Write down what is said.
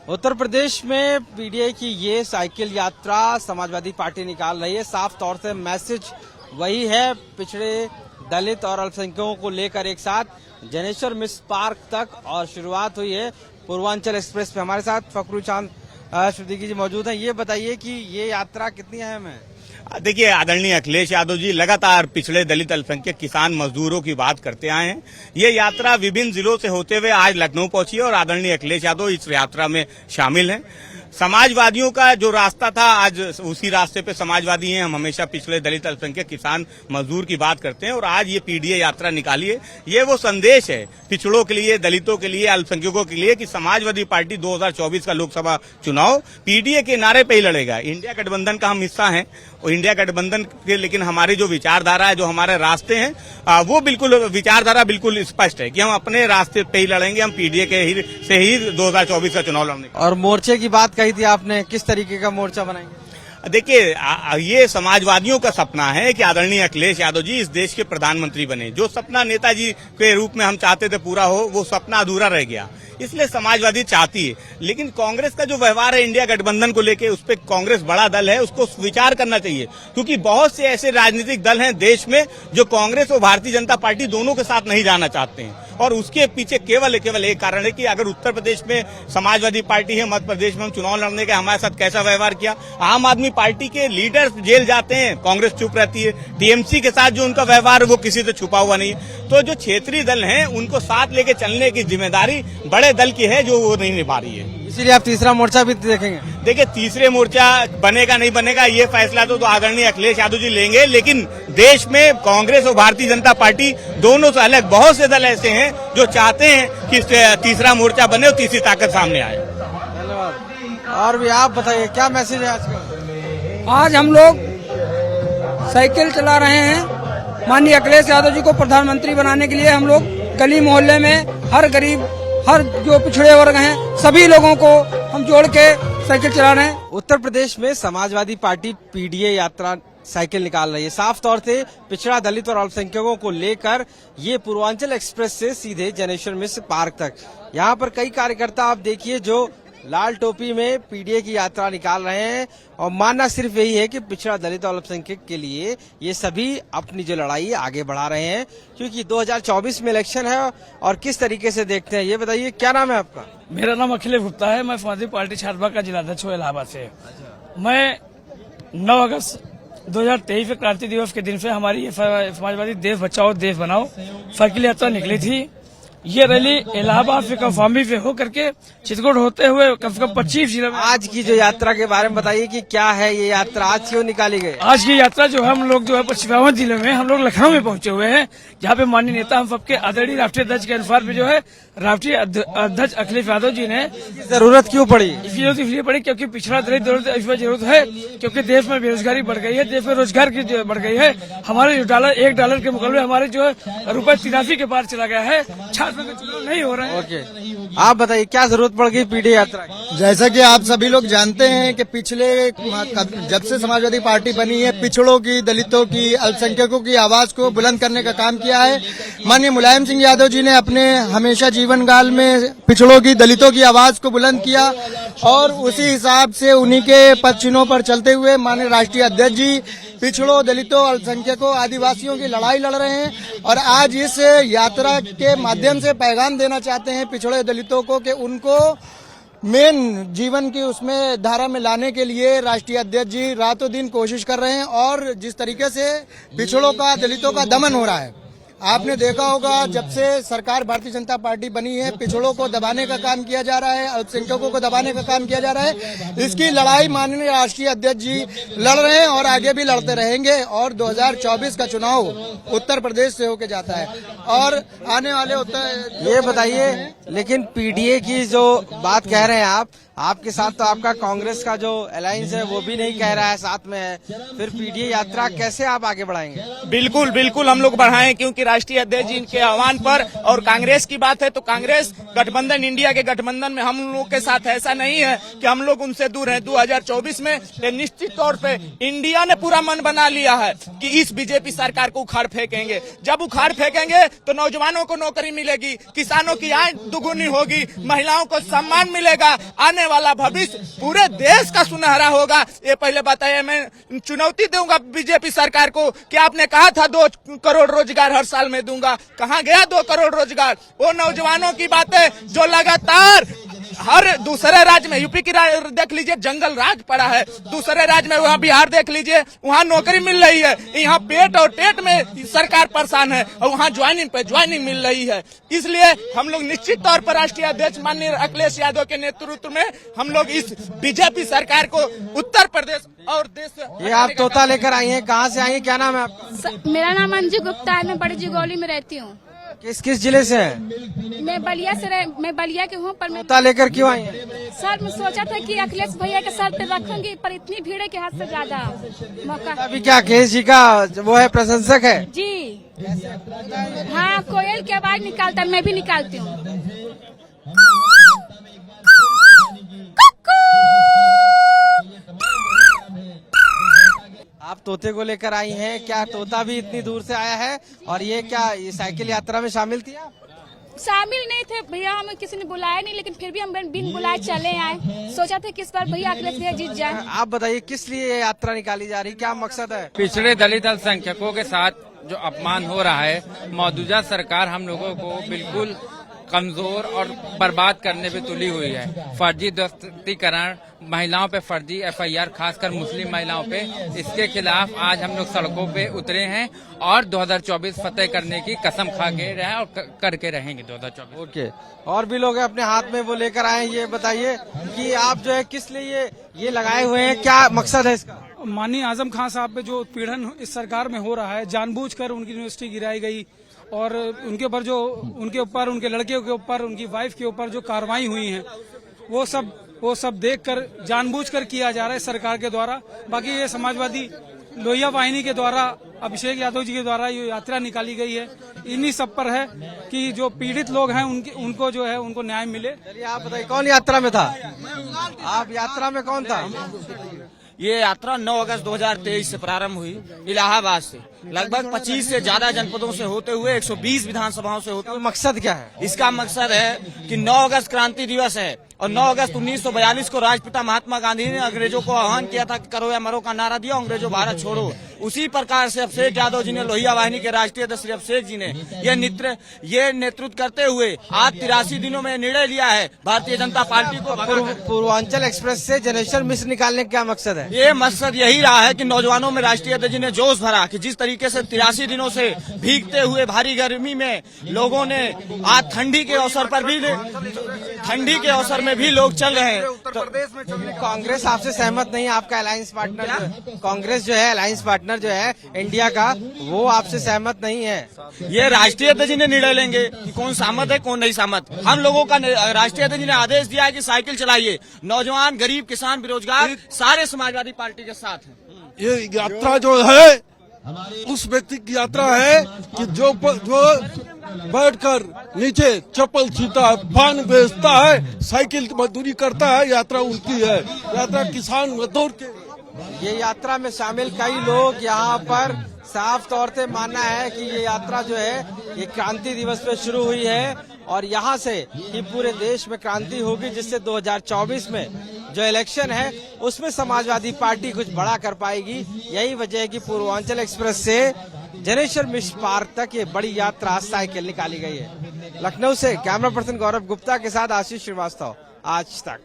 उत्तर प्रदेश में पीडीए की ये साइकिल यात्रा समाजवादी पार्टी निकाल रही है। साफ तौर से मैसेज वही है, पिछड़े दलित और अल्पसंख्यकों को लेकर एक साथ जनेश्वर मिश्र पार्क तक, और शुरुआत हुई है पूर्वांचल एक्सप्रेस पे। हमारे साथ फकरू चांद सिद्दीकी जी मौजूद हैं। ये बताइए कि ये यात्रा कितनी अहम है? देखिए, आदरणीय अखिलेश यादव जी लगातार पिछड़े दलित अल्पसंख्यक किसान मजदूरों की बात करते आए हैं। ये यात्रा विभिन्न जिलों से होते हुए आज लखनऊ पहुंची है और आदरणीय अखिलेश यादव इस यात्रा में शामिल हैं। समाजवादियों का जो रास्ता था, आज उसी रास्ते पे समाजवादी हैं। हम हमेशा पिछड़े दलित अल्पसंख्यक किसान मजदूर की बात करते हैं और आज ये पीडीए यात्रा निकाली है। ये वो संदेश है पिछड़ों के लिए, दलितों के लिए, अल्पसंख्यकों के लिए कि समाजवादी पार्टी 2024 का लोकसभा चुनाव पीडीए के नारे पे ही लड़ेगा। इंडिया गठबंधन का हम हिस्सा हैं और इंडिया गठबंधन के, लेकिन हमारी जो विचारधारा है, जो हमारे रास्ते हैं, वो बिल्कुल विचारधारा बिल्कुल स्पष्ट है कि हम अपने रास्ते पे ही लड़ेंगे। हम पीडीए के से ही 2024 का चुनाव लड़ने। और मोर्चे की बात कही थी आपने, किस तरीके का मोर्चा बनाएंगे? देखिए, ये समाजवादियों का सपना है कि आदरणीय अखिलेश यादव जी इस देश के प्रधानमंत्री बने। जो सपना नेताजी के रूप में हम चाहते थे पूरा हो, वो सपना अधूरा रह गया, इसलिए समाजवादी चाहती है। लेकिन कांग्रेस का जो व्यवहार है इंडिया गठबंधन को लेके, उस पर कांग्रेस बड़ा दल है, उसको विचार करना चाहिए, क्योंकि बहुत से ऐसे राजनीतिक दल हैं देश में जो कांग्रेस और भारतीय जनता पार्टी दोनों के साथ नहीं जाना चाहते हैं। और उसके पीछे केवल एक कारण है कि अगर उत्तर प्रदेश में समाजवादी पार्टी है, मध्य प्रदेश में हम चुनाव लड़ने के हमारे साथ कैसा व्यवहार किया। आम आदमी पार्टी के लीडर्स जेल जाते हैं, कांग्रेस चुप रहती है। टीएमसी के साथ जो उनका व्यवहार है वो किसी से छुपा हुआ नहीं है। तो जो क्षेत्रीय दल हैं उनको साथ लेके चलने की जिम्मेदारी बड़े दल की है, जो वो नहीं निभा रही है। इसीलिए आप तीसरा मोर्चा भी देखेंगे? देखिए, तीसरे मोर्चा बनेगा नहीं बनेगा ये फैसला तो आदरणीय अखिलेश यादव जी लेंगे, लेकिन देश में कांग्रेस और भारतीय जनता पार्टी दोनों से अलग बहुत से दल ऐसे हैं जो चाहते हैं कि तीसरा मोर्चा बने और तीसरी ताकत सामने आए। धन्यवाद। और भी आप बताइए, क्या मैसेज है आज का? आज हम लोग साइकिल चला रहे हैं माननीय अखिलेश यादव जी को प्रधानमंत्री बनाने के लिए। हम लोग गली मोहल्ले में हर गरीब, हर जो पिछड़े वर्ग हैं, सभी लोगों को हम जोड़ के साइकिल चला रहे हैं। उत्तर प्रदेश में समाजवादी पार्टी पीडीए यात्रा साइकिल निकाल रही है। साफ तौर से पिछड़ा दलित और अल्पसंख्यकों को लेकर ये पूर्वांचल एक्सप्रेस से सीधे जनेश्वर मिश्र पार्क तक। यहाँ पर कई कार्यकर्ता आप देखिए जो लाल टोपी में पीडीए की यात्रा निकाल रहे हैं, और मानना सिर्फ यही है कि पिछड़ा दलित और अल्पसंख्यक के लिए ये सभी अपनी जो लड़ाई है आगे बढ़ा रहे हैं, क्योंकि 2024 में इलेक्शन है। और किस तरीके से देखते हैं ये बताइए, क्या नाम है आपका? मेरा नाम अखिलेश गुप्ता है। मैं समाजवादी पार्टी छात्रा का जिलाध्यक्ष हूँ इलाहाबाद से। मैं 9 अगस्त 2023 में क्रांति दिवस के दिन से हमारी ये समाजवादी देश बचाओ देश बनाओ साइकिल यात्रा निकली थी। ये रैली इलाहाबाद से कौशाम्बी से होकर के चित्रकूट होते हुए कम से कम 25 जिलों में। आज की जो यात्रा के बारे में बताइए कि क्या है ये यात्रा, आज क्यों निकाली गई? आज की यात्रा जो है हम लोग जो है 55 जिले में हम लोग लखनऊ में पहुंचे हुए हैं, जहाँ पे माननीय नेता हम सबके आदरणीय राष्ट्रीय अध्यक्ष के अनुसार भी जो है राष्ट्रीय अध्यक्ष अखिलेश यादव जी ने जरूरत क्यों पड़ी? इसलिए पड़ी क्योंकि पिछड़ा दलित जरूरत है, क्योंकि देश में बेरोजगारी बढ़ गई है, देश में रोजगार की बढ़ गई है। हमारे $1 के मुकाबले हमारे जो है ₹83 के पार चला गया है। नहीं हो रहा है। ओके, आप बताइए क्या जरूरत पड़ गई पीडीए यात्रा की? जैसा कि आप सभी लोग जानते हैं कि पिछले जब से समाजवादी पार्टी बनी है, पिछड़ों की, दलितों की, अल्पसंख्यकों की आवाज को बुलंद करने का काम किया है। माननीय मुलायम सिंह यादव जी ने अपने हमेशा जीवन काल में पिछड़ों की, दलितों की आवाज को बुलंद किया, और उसी हिसाब से उन्हीं के पद चिन्हों पर चलते हुए माननीय राष्ट्रीय अध्यक्ष जी पिछड़ों, दलितों, अल्पसंख्यकों, आदिवासियों की लड़ाई लड़ रहे हैं। और आज इस यात्रा के माध्यम से पैगाम देना चाहते हैं पिछड़े दलितों को कि उनको मेन जीवन की उसमें धारा में लाने के लिए राष्ट्रीय अध्यक्ष जी रातों दिन कोशिश कर रहे हैं। और जिस तरीके से पिछड़ों का, दलितों का दमन हो रहा है, आपने देखा होगा जब से सरकार भारतीय जनता पार्टी बनी है, पिछड़ों को दबाने का काम किया जा रहा है, अल्पसंख्यकों को दबाने का काम किया जा रहा है। इसकी लड़ाई माननीय राष्ट्रीय अध्यक्ष जी लड़ रहे हैं और आगे भी लड़ते रहेंगे। और 2024 का चुनाव उत्तर प्रदेश से होके जाता है और आने वाले ये बताइए, लेकिन पीडीए की जो बात कह रहे हैं आप, आपके साथ तो आपका कांग्रेस का जो अलायंस है वो भी नहीं कह रहा है साथ में है, फिर पीडीए यात्रा कैसे आप आगे बढ़ाएंगे? बिल्कुल बिल्कुल हम लोग बढ़ाएं, क्योंकि राष्ट्रीय अध्यक्ष जी के आह्वान पर, और कांग्रेस की बात है तो कांग्रेस गठबंधन, इंडिया के गठबंधन में हम लोग के साथ ऐसा नहीं है कि हम लोग उनसे दूर हैं। 2024 में निश्चित तौर पे इंडिया ने पूरा मन बना लिया है कि इस बीजेपी सरकार को उखाड़ फेंकेंगे। जब उखाड़ फेंकेंगे तो नौजवानों को नौकरी मिलेगी, किसानों की आय दुगुनी होगी, महिलाओं को सम्मान मिलेगा, आने वाला भविष्य पूरे देश का सुनहरा होगा। ये पहले बताइए, मैं चुनौती दूंगा बीजेपी सरकार को कि आपने कहा था 2 करोड़ रोजगार हर साल में दूंगा, कहाँ गया 2 करोड़ रोजगार? वो नौजवानों की बातें जो लगातार हर दूसरे राज्य में, यूपी की देख लीजिए जंगल राज पड़ा है, दूसरे राज्य में, वहाँ बिहार देख लीजिए वहाँ नौकरी मिल रही है, यहाँ पेट और टेट में सरकार परेशान है और वहाँ ज्वाइनिंग पे ज्वाइनिंग मिल रही है। इसलिए हम लोग निश्चित तौर पर राष्ट्रीय अध्यक्ष माननीय अखिलेश यादव के नेतृत्व में हम लोग इस बीजेपी सरकार को उत्तर प्रदेश और देश। ये आप तोता लेकर आई हैं, कहाँ से आई हैं, क्या नाम है आपका? मेरा नाम अंजू गुप्ता है, मैं बड़ी जिगौली में रहती हूँ। किस जिले से हैं? मैं बलिया की हूँ, पर मैं तोता लेकर क्यों आई हैं? सर मैं सोचा था कि अखिलेश भैया के सर पे रखूंगी, पर इतनी भीड़ है कि हद से ज्यादा मौका। अभी क्या अखिलेश जी का वो है, प्रशंसक है जी हाँ, कोयल की आवाज निकालता, मैं भी निकालती हूँ। आप तोते को लेकर आई हैं, क्या तोता भी इतनी दूर से आया है? और ये क्या ये साइकिल यात्रा में शामिल थी आप? शामिल नहीं थे भैया, हमें किसी ने बुलाया नहीं, लेकिन फिर भी हम बिन बुलाए चले आए। सोचा था किस बार भैया अखिलेश भैया जीत जाए। आप बताइए किस लिए ये यात्रा निकाली जा रही, क्या मकसद है? पिछड़े दलित अल्पसंख्यकों के साथ जो अपमान हो रहा है, मौजूदा सरकार हम लोगों को बिल्कुल कमजोर और बर्बाद करने पे तुली हुई है। फर्जी दस्तखतीकरण, महिलाओं पे फर्जी FIR, खासकर मुस्लिम महिलाओं पे, इसके खिलाफ आज हम लोग सड़कों पे उतरे हैं और 2024 फतेह करने की कसम खा के रहे और करके रहेंगे 2024। ओके, और भी लोग हैं अपने हाथ में वो लेकर आए हैं। ये बताइए कि आप जो है किस लिए ये लगाए हुए हैं, क्या मकसद है इसका? माननीय आजम खान साहब पे जो उत्पीड़न इस सरकार में हो रहा है, जानबूझकर उनकी यूनिवर्सिटी गिराई गई और उनके ऊपर जो उनके लड़के के ऊपर, उनकी वाइफ के ऊपर जो कार्रवाई हुई है, वो सब देखकर जानबूझकर किया जा रहा है सरकार के द्वारा। बाकी ये समाजवादी लोहिया वाहिनी के द्वारा, अभिषेक यादव जी के द्वारा ये यात्रा निकाली गई है, इन्हीं सब पर है कि जो पीड़ित लोग हैं उनको जो है उनको न्याय मिले। चलिए आप बताइए कौन यात्रा में था? आप यात्रा में कौन था? ये यात्रा 9 अगस्त 2023 से प्रारंभ हुई इलाहाबाद से, लगभग 25 से ज्यादा जनपदों से होते हुए 120 विधानसभाओं से होते हुए। मकसद क्या है इसका? मकसद है कि 9 अगस्त क्रांति दिवस है और 9 अगस्त 1942 को राष्ट्रपिता महात्मा गांधी ने अंग्रेजों को आह्वान किया था कि करो या मरो का नारा दिया, अंग्रेजों भारत छोड़ो। उसी प्रकार से अभिषेक यादव जी ने, लोहिया वाहिनी के राष्ट्रीय अध्यक्ष श्री अभिषेक जी ने ये नेतृत्व करते हुए आज 83 दिनों में निर्णय लिया है भारतीय जनता पार्टी को। पूर्वांचल एक्सप्रेस से जनरेशन मिशन निकालने का क्या मकसद है? ये मकसद यही रहा है कि नौजवानों में राष्ट्रीय अध्यक्ष जी ने जोश भरा कि जिस तरीके से 83 दिनों से भीगते हुए भारी गर्मी में लोगों ने आज ठंडी के अवसर में भी लोग चल रहे हैं। उत्तर प्रदेश में कांग्रेस आपसे सहमत नहीं, आपका अलायंस पार्टनर, कांग्रेस जो है अलायंस पार्टनर जो है इंडिया का, वो आपसे सहमत नहीं है। ये राष्ट्रीय अध्यक्ष जी ने निर्णय लेंगे कि कौन सहमत है कौन नहीं सहमत। हम लोगों का राष्ट्रीय अध्यक्ष जी ने आदेश दिया है कि साइकिल चलाइए, नौजवान, गरीब, किसान, बेरोजगार सारे समाजवादी पार्टी के साथ हैं। ये यात्रा जो है उस व्यक्ति की यात्रा है कि जो बैठकर नीचे चप्पल छीता है, पान बेचता है, साइकिल मजदूरी करता है, यात्रा उनकी है। यात्रा किसान मजदूर के। ये यात्रा में शामिल कई लोग यहाँ पर साफ तौर से मानना है कि ये यात्रा जो है ये क्रांति दिवस पे शुरू हुई है और यहाँ से ही पूरे देश में क्रांति होगी, जिससे 2024 में जो इलेक्शन है उसमें समाजवादी पार्टी कुछ बड़ा कर पाएगी। यही वजह है कि पूर्वांचल एक्सप्रेस से जनेश्वर मिश्र पार्क तक ये बड़ी यात्रा साइकिल निकाली गई है। लखनऊ से कैमरा पर्सन गौरव गुप्ता के साथ आशीष श्रीवास्तव, आज तक।